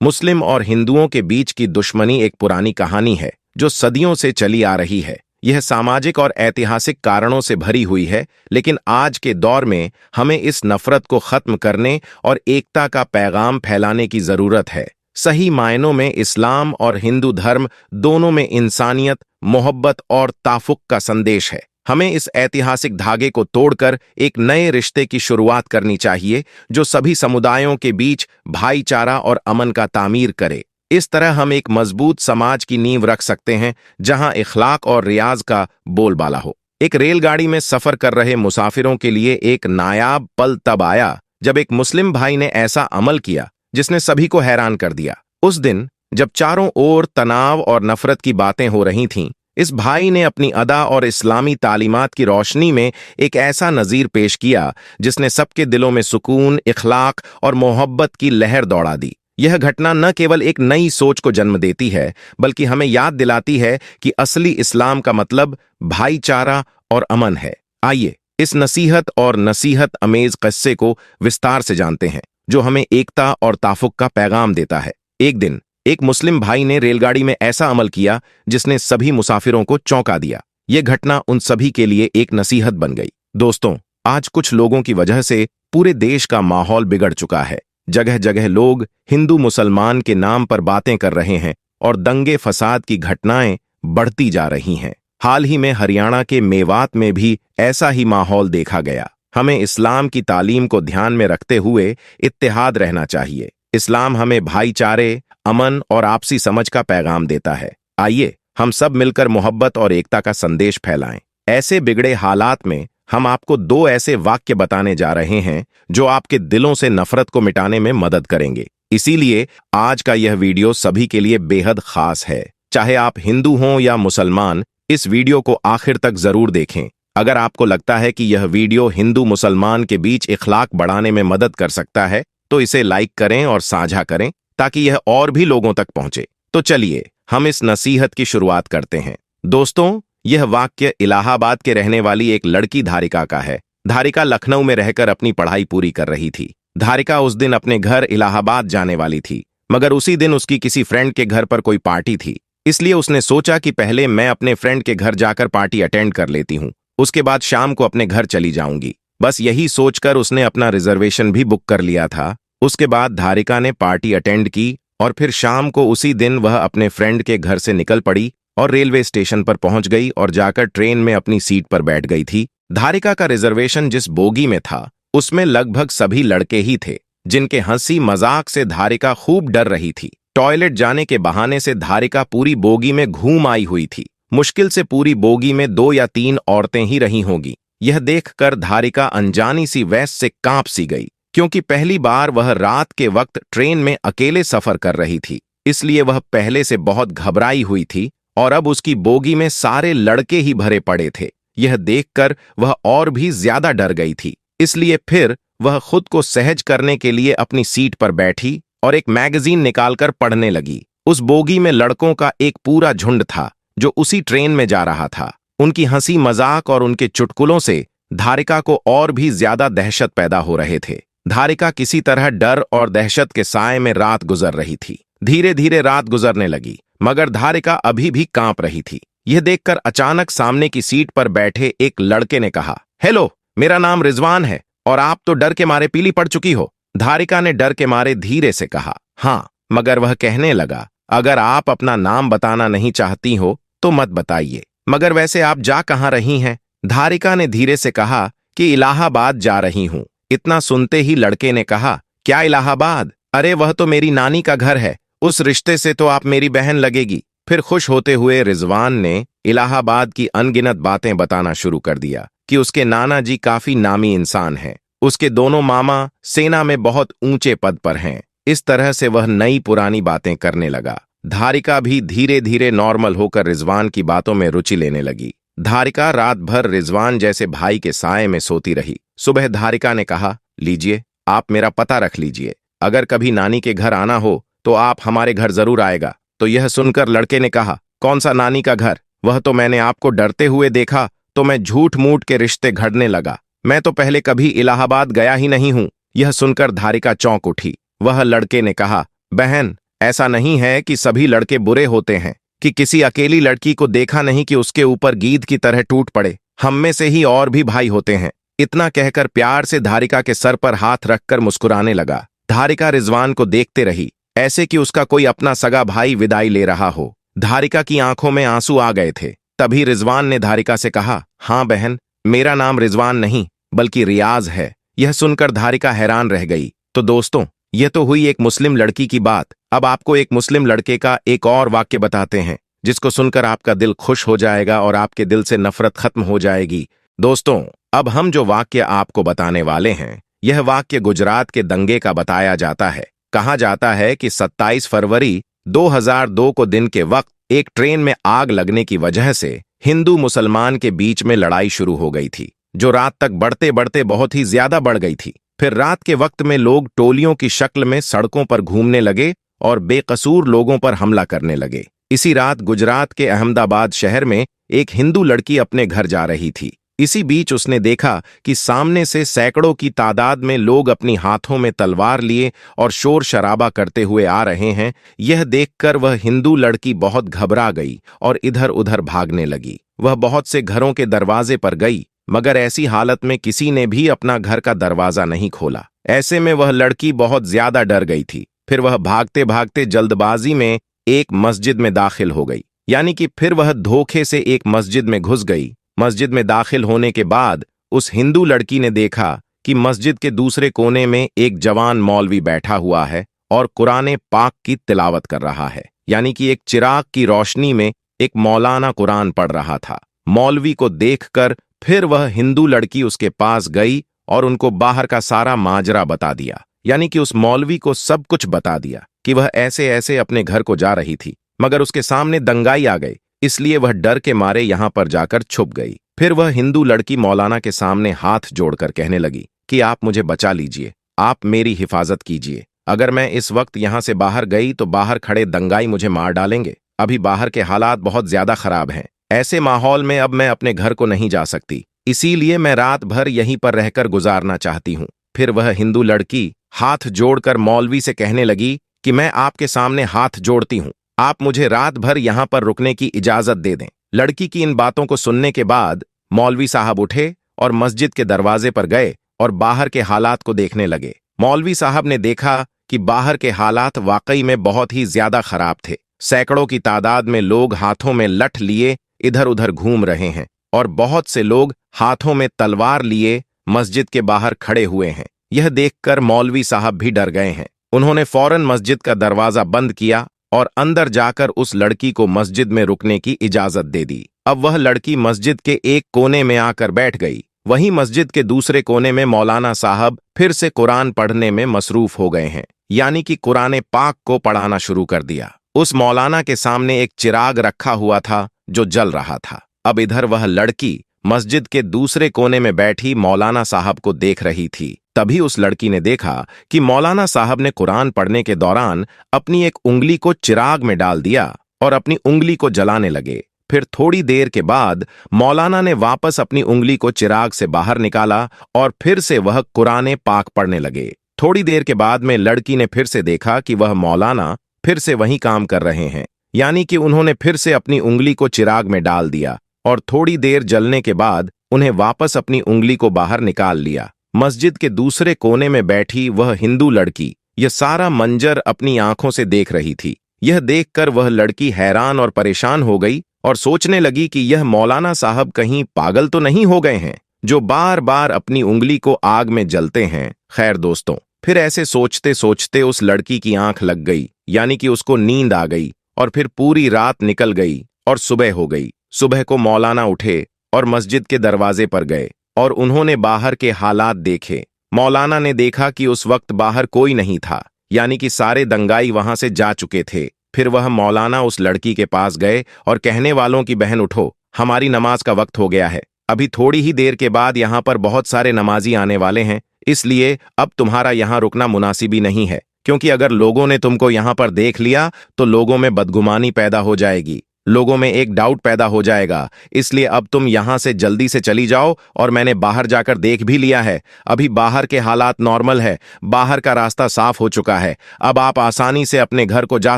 मुस्लिम और हिंदुओं के बीच की दुश्मनी एक पुरानी कहानी है जो सदियों से चली आ रही है। यह सामाजिक और ऐतिहासिक कारणों से भरी हुई है, लेकिन आज के दौर में हमें इस नफरत को खत्म करने और एकता का पैगाम फैलाने की जरूरत है। सही मायनों में इस्लाम और हिंदू धर्म दोनों में इंसानियत, मोहब्बत और ताफुक का संदेश है। हमें इस ऐतिहासिक धागे को तोड़कर एक नए रिश्ते की शुरुआत करनी चाहिए जो सभी समुदायों के बीच भाईचारा और अमन का तामीर करे। इस तरह हम एक मजबूत समाज की नींव रख सकते हैं जहां इखलाक और रियाज का बोलबाला हो। एक रेलगाड़ी में सफर कर रहे मुसाफिरों के लिए एक नायाब पल तब आया जब एक मुस्लिम भाई ने ऐसा अमल किया जिसने सभी को हैरान कर दिया। उस दिन जब चारों ओर तनाव और नफरत की बातें हो रही थीं, इस भाई ने अपनी अदा और इस्लामी तालीमात की रोशनी में एक ऐसा नज़ीर पेश किया जिसने सबके दिलों में सुकून, इखलाक और मोहब्बत की लहर दौड़ा दी। यह घटना न केवल एक नई सोच को जन्म देती है, बल्कि हमें याद दिलाती है कि असली इस्लाम का मतलब भाईचारा और अमन है। आइए इस नसीहत अमेज किस्से को विस्तार से जानते हैं जो हमें एकता और ताफुक का पैगाम देता है। एक दिन एक मुस्लिम भाई ने रेलगाड़ी में ऐसा अमल किया जिसने सभी मुसाफिरों को चौंका दिया। यह घटना उन सभी के लिए एक नसीहत बन गई। दोस्तों, आज कुछ लोगों की वजह से पूरे देश का माहौल बिगड़ चुका है। जगह जगह लोग हिंदू मुसलमान के नाम पर बातें कर रहे हैं और दंगे फसाद की घटनाएं बढ़ती जा रही हैं। हाल ही में हरियाणा के मेवात में भी ऐसा ही माहौल देखा गया। हमें इस्लाम की तालीम को ध्यान में रखते हुए इत्तेहाद रहना चाहिए। इस्लाम हमें भाईचारे, अमन और आपसी समझ का पैगाम देता है। आइए हम सब मिलकर मोहब्बत और एकता का संदेश फैलाएं। ऐसे बिगड़े हालात में हम आपको दो ऐसे वाक्य बताने जा रहे हैं जो आपके दिलों से नफरत को मिटाने में मदद करेंगे। इसीलिए आज का यह वीडियो सभी के लिए बेहद खास है। चाहे आप हिंदू हों या मुसलमान, इस वीडियो को आखिर तक जरूर देखें। अगर आपको लगता है कि यह वीडियो हिंदू मुसलमान के बीच इखलाक बढ़ाने में मदद कर सकता है तो इसे लाइक करें और साझा करें ताकि यह और भी लोगों तक पहुंचे। तो चलिए हम इस नसीहत की शुरुआत करते हैं। दोस्तों, यह वाक्य इलाहाबाद के रहने वाली एक लड़की धारिका का है। धारिका लखनऊ में रहकर अपनी पढ़ाई पूरी कर रही थी। धारिका उस दिन अपने घर इलाहाबाद जाने वाली थी, मगर उसी दिन उसकी किसी फ्रेंड के घर पर कोई पार्टी थी। इसलिए उसने सोचा कि पहले मैं अपने फ्रेंड के घर जाकर पार्टी अटेंड कर लेती हूँ, उसके बाद शाम को अपने घर चली जाऊंगी। बस यही सोचकर उसने अपना रिजर्वेशन भी बुक कर लिया था। उसके बाद धारिका ने पार्टी अटेंड की और फिर शाम को उसी दिन वह अपने फ्रेंड के घर से निकल पड़ी और रेलवे स्टेशन पर पहुंच गई और जाकर ट्रेन में अपनी सीट पर बैठ गई थी। धारिका का रिजर्वेशन जिस बोगी में था उसमें लगभग सभी लड़के ही थे, जिनके हंसी मजाक से धारिका खूब डर रही थी। टॉयलेट जाने के बहाने से धारिका पूरी बोगी में घूम आई हुई थी। मुश्किल से पूरी बोगी में 2 या 3 औरतें ही रही होंगी। यह देखकर धारिका अनजानी सी वैस से कांप सी गई, क्योंकि पहली बार वह रात के वक्त ट्रेन में अकेले सफर कर रही थी। इसलिए वह पहले से बहुत घबराई हुई थी और अब उसकी बोगी में सारे लड़के ही भरे पड़े थे। यह देखकर वह और भी ज्यादा डर गई थी। इसलिए फिर वह खुद को सहज करने के लिए अपनी सीट पर बैठी और एक मैगजीन निकालकर पढ़ने लगी। उस बोगी में लड़कों का एक पूरा झुंड था जो उसी ट्रेन में जा रहा था। उनकी हंसी मजाक और उनके चुटकुलों से धारिका को और भी ज्यादा दहशत पैदा हो रहे थे। धारिका किसी तरह डर और दहशत के साए में रात गुजर रही थी। धीरे धीरे रात गुजरने लगी, मगर धारिका अभी भी कांप रही थी। यह देखकर अचानक सामने की सीट पर बैठे एक लड़के ने कहा, हेलो, मेरा नाम रिजवान है और आप तो डर के मारे पीली पड़ चुकी हो। धारिका ने डर के मारे धीरे से कहा, हाँ, मगर वह कहने लगा, अगर आप अपना नाम बताना नहीं चाहती हो तो मत बताइए, मगर वैसे आप जा कहाँ रही हैं? धारिका ने धीरे से कहा कि इलाहाबाद जा रही हूं। इतना सुनते ही लड़के ने कहा, क्या इलाहाबाद? अरे वह तो मेरी नानी का घर है, उस रिश्ते से तो आप मेरी बहन लगेगी। फिर खुश होते हुए रिजवान ने इलाहाबाद की अनगिनत बातें बताना शुरू कर दिया कि उसके नाना जी काफी नामी इंसान हैं, उसके दोनों मामा सेना में बहुत ऊंचे पद पर हैं। इस तरह से वह नई पुरानी बातें करने लगा। धारिका भी धीरे धीरे नॉर्मल होकर रिजवान की बातों में रुचि लेने लगी। धारिका रात भर रिजवान जैसे भाई के साए में सोती रही। सुबह धारिका ने कहा, लीजिए, आप मेरा पता रख लीजिए, अगर कभी नानी के घर आना हो तो आप हमारे घर जरूर आएगा। तो यह सुनकर लड़के ने कहा, कौन सा नानी का घर? वह तो मैंने आपको डरते हुए देखा तो मैं झूठ मूठ के रिश्ते घड़ने लगा। मैं तो पहले कभी इलाहाबाद गया ही नहीं हूं। यह सुनकर धारिका चौंक उठी। वह लड़के ने कहा, बहन, ऐसा नहीं है कि सभी लड़के बुरे होते हैं, कि किसी अकेली लड़की को देखा नहीं कि उसके ऊपर गीद की तरह टूट पड़े। हम में से ही और भी भाई होते हैं। इतना कहकर प्यार से धारिका के सर पर हाथ रखकर मुस्कुराने लगा। धारिका रिजवान को देखते रही, ऐसे कि उसका कोई अपना सगा भाई विदाई ले रहा हो। धारिका की आंखों में आंसू आ गए थे। तभी रिजवान ने धारिका से कहा, हाँ बहन, मेरा नाम रिजवान नहीं बल्कि रियाज है। यह सुनकर धारिका हैरान रह गई। तो दोस्तों, यह तो हुई एक मुस्लिम लड़की की बात। अब आपको एक मुस्लिम लड़के का एक और वाक्य बताते हैं, जिसको सुनकर आपका दिल खुश हो जाएगा और आपके दिल से नफरत खत्म हो जाएगी। दोस्तों, अब हम जो वाक्य आपको बताने वाले हैं, यह वाक्य गुजरात के दंगे का बताया जाता है। कहा जाता है कि 27 फरवरी 2002 को दिन के वक्त एक ट्रेन में आग लगने की वजह से हिंदू मुसलमान के बीच में लड़ाई शुरू हो गई थी, जो रात तक बढ़ते बढ़ते बहुत ही ज्यादा बढ़ गई थी। फिर रात के वक्त में लोग टोलियों की शक्ल में सड़कों पर घूमने लगे और बेकसूर लोगों पर हमला करने लगे। इसी रात गुजरात के अहमदाबाद शहर में एक हिंदू लड़की अपने घर जा रही थी। इसी बीच उसने देखा कि सामने से सैकड़ों की तादाद में लोग अपनी हाथों में तलवार लिए और शोर शराबा करते हुए आ रहे हैं। यह देखकर वह हिंदू लड़की बहुत घबरा गई और इधर उधर भागने लगी। वह बहुत से घरों के दरवाजे पर गई, मगर ऐसी हालत में किसी ने भी अपना घर का दरवाजा नहीं खोला। ऐसे में वह लड़की बहुत ज्यादा डर गई थी। फिर वह भागते भागते जल्दबाजी में एक मस्जिद में दाखिल हो गई, यानी कि फिर वह धोखे से एक मस्जिद में घुस गई। मस्जिद में दाखिल होने के बाद उस हिंदू लड़की ने देखा कि मस्जिद के दूसरे कोने में एक जवान मौलवी बैठा हुआ है और कुरान पाक की तिलावत कर रहा है, यानी कि एक चिराग की रोशनी में एक मौलाना कुरान पढ़ रहा था। मौलवी को देखकर फिर वह हिंदू लड़की उसके पास गई और उनको बाहर का सारा माजरा बता दिया, यानी कि उस मौलवी को सब कुछ बता दिया कि वह ऐसे ऐसे अपने घर को जा रही थी, मगर उसके सामने दंगाई आ गई, इसलिए वह डर के मारे यहां पर जाकर छुप गई। फिर वह हिंदू लड़की मौलाना के सामने हाथ जोड़कर कहने लगी कि आप मुझे बचा लीजिए, आप मेरी हिफाजत कीजिए। अगर मैं इस वक्त यहां से बाहर गई तो बाहर खड़े दंगाई मुझे मार डालेंगे। अभी बाहर के हालात बहुत ज्यादा खराब हैं। ऐसे माहौल में अब मैं अपने घर को नहीं जा सकती, इसीलिए मैं रात भर यहीं पर रहकर गुजारना चाहती हूँ। फिर वह हिंदू लड़की हाथ जोड़कर मौलवी से कहने लगी कि मैं आपके सामने हाथ जोड़ती हूँ, आप मुझे रात भर यहां पर रुकने की इजाजत दे दें। लड़की की इन बातों को सुनने के बाद मौलवी साहब उठे और मस्जिद के दरवाजे पर गए और बाहर के हालात को देखने लगे। मौलवी साहब ने देखा कि बाहर के हालात वाकई में बहुत ही ज्यादा खराब थे। सैकड़ों की तादाद में लोग हाथों में लठ लिए इधर उधर घूम रहे हैं और बहुत से लोग हाथों में तलवार लिए मस्जिद के बाहर खड़े हुए हैं। यह देखकर मौलवी साहब भी डर गए हैं। उन्होंने फौरन मस्जिद का दरवाजा बंद किया और अंदर जाकर उस लड़की को मस्जिद में रुकने की इजाजत दे दी। अब वह लड़की मस्जिद के एक कोने में आकर बैठ गई। वहीं मस्जिद के दूसरे कोने में मौलाना साहब फिर से कुरान पढ़ने में मसरूफ हो गए हैं, यानी कि कुरान पाक को पढ़ाना शुरू कर दिया। उस मौलाना के सामने एक चिराग रखा हुआ था जो जल रहा था। अब इधर वह लड़की मस्जिद के दूसरे कोने में बैठी मौलाना साहब को देख रही थी। तभी उस लड़की ने देखा कि मौलाना साहब ने कुरान पढ़ने के दौरान अपनी एक उंगली को चिराग में डाल दिया और अपनी उंगली को जलाने लगे। फिर थोड़ी देर के बाद मौलाना ने वापस अपनी उंगली को चिराग से बाहर निकाला और फिर से वह कुरान पाक पढ़ने लगे। थोड़ी देर के बाद में लड़की ने फिर से देखा कि वह मौलाना फिर से वही काम कर रहे हैं, यानी कि उन्होंने फिर से अपनी उंगली को चिराग में डाल दिया और थोड़ी देर जलने के बाद उन्हें वापस अपनी उंगली को बाहर निकाल लिया। मस्जिद के दूसरे कोने में बैठी वह हिंदू लड़की यह सारा मंजर अपनी आंखों से देख रही थी। यह देखकर वह लड़की हैरान और परेशान हो गई और सोचने लगी कि यह मौलाना साहब कहीं पागल तो नहीं हो गए हैं, जो बार बार अपनी उंगली को आग में जलते हैं। खैर दोस्तों, फिर ऐसे सोचते सोचते उस लड़की की आंख लग गई, यानी कि उसको नींद आ गई और फिर पूरी रात निकल गई और सुबह हो गई। सुबह को मौलाना उठे और मस्जिद के दरवाजे पर गए और उन्होंने बाहर के हालात देखे। मौलाना ने देखा कि उस वक्त बाहर कोई नहीं था, यानी कि सारे दंगाई वहां से जा चुके थे। फिर वह मौलाना उस लड़की के पास गए और कहने वालों की बहन उठो, हमारी नमाज का वक्त हो गया है। अभी थोड़ी ही देर के बाद यहाँ पर बहुत सारे नमाजी आने वाले हैं, इसलिए अब तुम्हारा यहाँ रुकना मुनासिब ही नहीं है, क्योंकि अगर लोगों ने तुमको यहाँ पर देख लिया तो लोगों में बदगुमानी पैदा हो जाएगी। लोगों में एक डाउट पैदा हो जाएगा, इसलिए अब तुम यहां से जल्दी से चली जाओ। और मैंने बाहर जाकर देख भी लिया है, अभी बाहर के हालात नॉर्मल है, बाहर का रास्ता साफ हो चुका है, अब आप आसानी से अपने घर को जा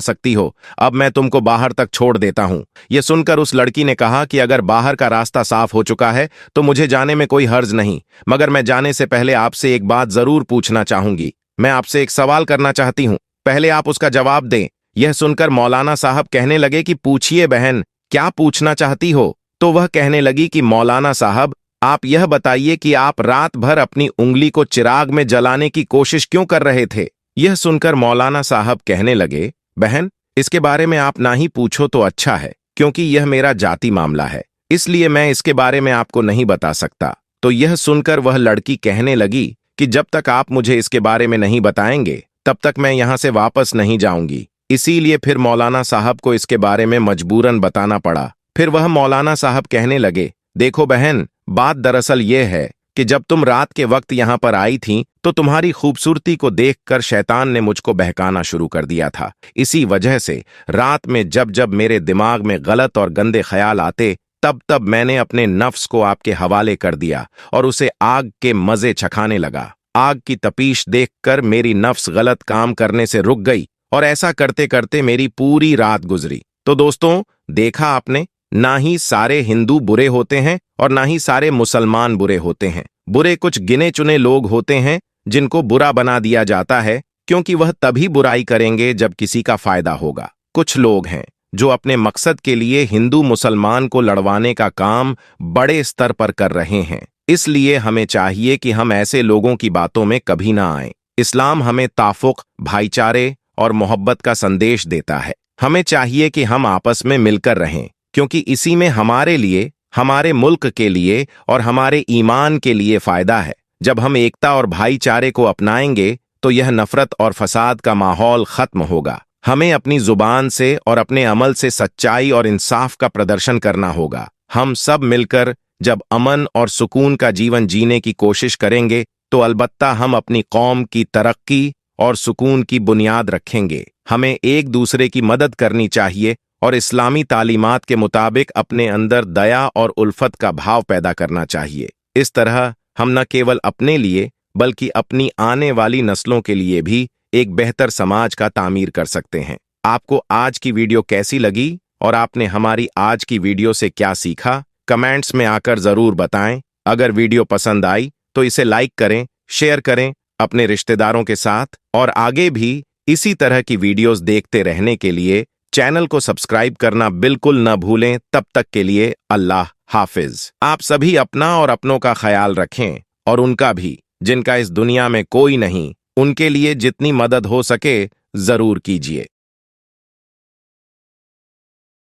सकती हो। अब मैं तुमको बाहर तक छोड़ देता हूं। यह सुनकर उस लड़की ने कहा कि अगर बाहर का रास्ता साफ हो चुका है तो मुझे जाने में कोई हर्ज नहीं, मगर मैं जाने से पहले आपसे एक बात जरूर पूछना चाहूंगी। मैं आपसे एक सवाल करना चाहती हूं, पहले आप उसका जवाब दें। यह सुनकर मौलाना साहब कहने लगे कि पूछिए बहन, क्या पूछना चाहती हो? तो वह कहने लगी कि मौलाना साहब, आप यह बताइए कि आप रात भर अपनी उंगली को चिराग में जलाने की कोशिश क्यों कर रहे थे? यह सुनकर मौलाना साहब कहने लगे, बहन, इसके बारे में आप ना ही पूछो तो अच्छा है, क्योंकि यह मेरा जाति मामला है, इसलिए मैं इसके बारे में आपको नहीं बता सकता। तो यह सुनकर वह लड़की कहने लगी कि जब तक आप मुझे इसके बारे में नहीं बताएंगे तब तक मैं यहां से वापस नहीं जाऊंगी। इसीलिए फिर मौलाना साहब को इसके बारे में मजबूरन बताना पड़ा। फिर वह मौलाना साहब कहने लगे, देखो बहन, बात दरअसल यह है कि जब तुम रात के वक्त यहां पर आई थीं तो तुम्हारी खूबसूरती को देखकर शैतान ने मुझको बहकाना शुरू कर दिया था। इसी वजह से रात में जब जब मेरे दिमाग में गलत और गंदे ख्याल आते तब तब मैंने अपने नफ्स को आपके हवाले कर दिया और उसे आग के मजे चखाने लगा। आग की तपीश देखकर मेरी नफ्स गलत काम करने से रुक गई और ऐसा करते करते मेरी पूरी रात गुजरी। तो दोस्तों, देखा आपने, ना ही सारे हिंदू बुरे होते हैं और ना ही सारे मुसलमान बुरे होते हैं। बुरे कुछ गिने चुने लोग होते हैं जिनको बुरा बना दिया जाता है, क्योंकि वह तभी बुराई करेंगे जब किसी का फायदा होगा। कुछ लोग हैं जो अपने मकसद के लिए हिंदू मुसलमान को लड़वाने का काम बड़े स्तर पर कर रहे हैं। इसलिए हमें चाहिए कि हम ऐसे लोगों की बातों में कभी ना आएं। इस्लाम हमें ताफुक, भाईचारे और मोहब्बत का संदेश देता है। हमें चाहिए कि हम आपस में मिलकर रहें, क्योंकि इसी में हमारे लिए, हमारे मुल्क के लिए और हमारे ईमान के लिए फायदा है। जब हम एकता और भाईचारे को अपनाएंगे तो यह नफरत और फसाद का माहौल खत्म होगा। हमें अपनी जुबान से और अपने अमल से सच्चाई और इंसाफ का प्रदर्शन करना होगा। हम सब मिलकर जब अमन और सुकून का जीवन जीने की कोशिश करेंगे तो अलबत्ता हम अपनी कौम की तरक्की और सुकून की बुनियाद रखेंगे। हमें एक दूसरे की मदद करनी चाहिए और इस्लामी तालीमात के मुताबिक अपने अंदर दया और उल्फत का भाव पैदा करना चाहिए। इस तरह हम न केवल अपने लिए बल्कि अपनी आने वाली नस्लों के लिए भी एक बेहतर समाज का तामीर कर सकते हैं। आपको आज की वीडियो कैसी लगी और आपने हमारी आज की वीडियो से क्या सीखा, कमेंट्स में आकर जरूर बताएं। अगर वीडियो पसंद आई तो इसे लाइक करें, शेयर करें अपने रिश्तेदारों के साथ और आगे भी इसी तरह की वीडियोस देखते रहने के लिए चैनल को सब्सक्राइब करना बिल्कुल न भूलें। तब तक के लिए अल्लाह हाफिज। आप सभी अपना और अपनों का ख्याल रखें और उनका भी, जिनका इस दुनिया में कोई नहीं, उनके लिए जितनी मदद हो सके जरूर कीजिए।